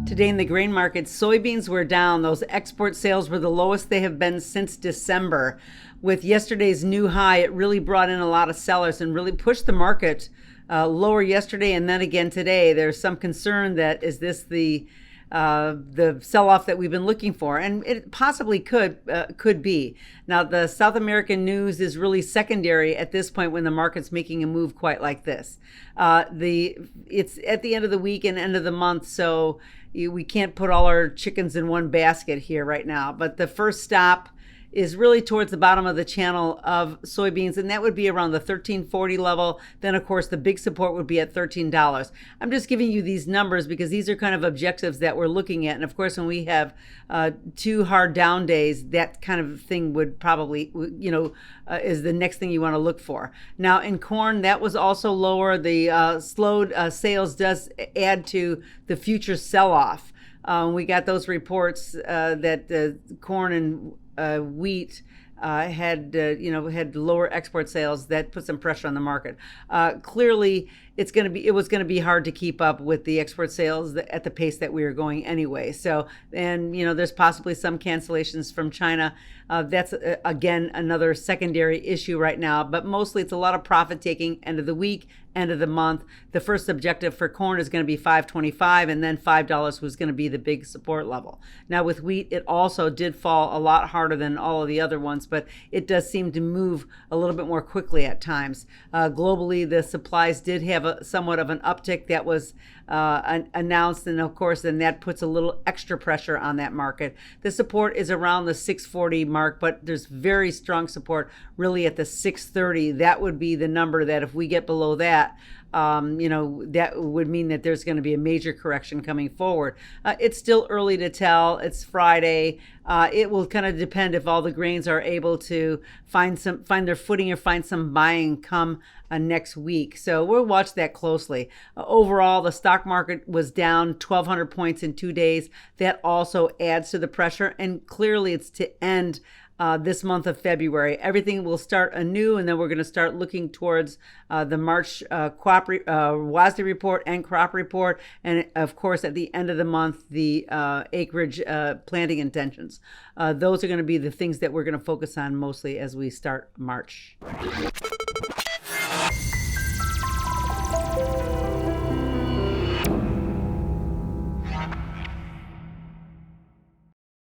Today in the grain market, soybeans were down. Those export sales were the lowest they have been since December. With yesterday's new high, it really brought in a lot of sellers and really pushed the market lower yesterday and then again today. There's some concern that is this the sell-off that we've been looking for, and it possibly could be. Now, the South American news is really secondary at this point when the market's making a move quite like this. It's at the end of the week and end of the month, so we can't put all our chickens in one basket here right now. But the first stop is really towards the bottom of the channel of soybeans, and that would be around the 13.40 level. Then, of course, the big support would be at $13. I'm just giving you these numbers because these are kind of objectives that we're looking at. And, of course, when we have two hard down days, that kind of thing would probably, is the next thing you want to look for. Now, in corn, that was also lower. The slowed sales does add to the future sell-off. We got those reports that corn and wheat had lower export sales. That put some pressure on the market. Clearly, it was going to be hard to keep up with the export sales at the pace that we were going anyway. So, and there's possibly some cancellations from China. That's again another secondary issue right now. But mostly, it's a lot of profit taking end of the week, end of the month. The first objective for corn is going to be $5.25, and then $5 was going to be the big support level. Now with wheat, it also did fall a lot harder than all of the other ones, but it does seem to move a little bit more quickly at times. Globally, the supplies did have somewhat of an uptick that was announced, and of course, then that puts a little extra pressure on that market. The support is around the 640 mark, but there's very strong support really at the 630. That would be the number that if we get below that, that would mean that there's going to be a major correction coming forward. It's still early to tell. It's Friday. It will kind of depend if all the grains are able to find their footing or find some buying come next week. So we'll watch that closely. Overall, the stock market was down 1,200 points in 2 days. That also adds to the pressure, and clearly it's to end this month of February. Everything will start anew, and then we're going to start looking towards the March WASDE report and crop report, and of course at the end of the month the acreage planting intentions. Those are going to be the things that we're going to focus on mostly as we start March.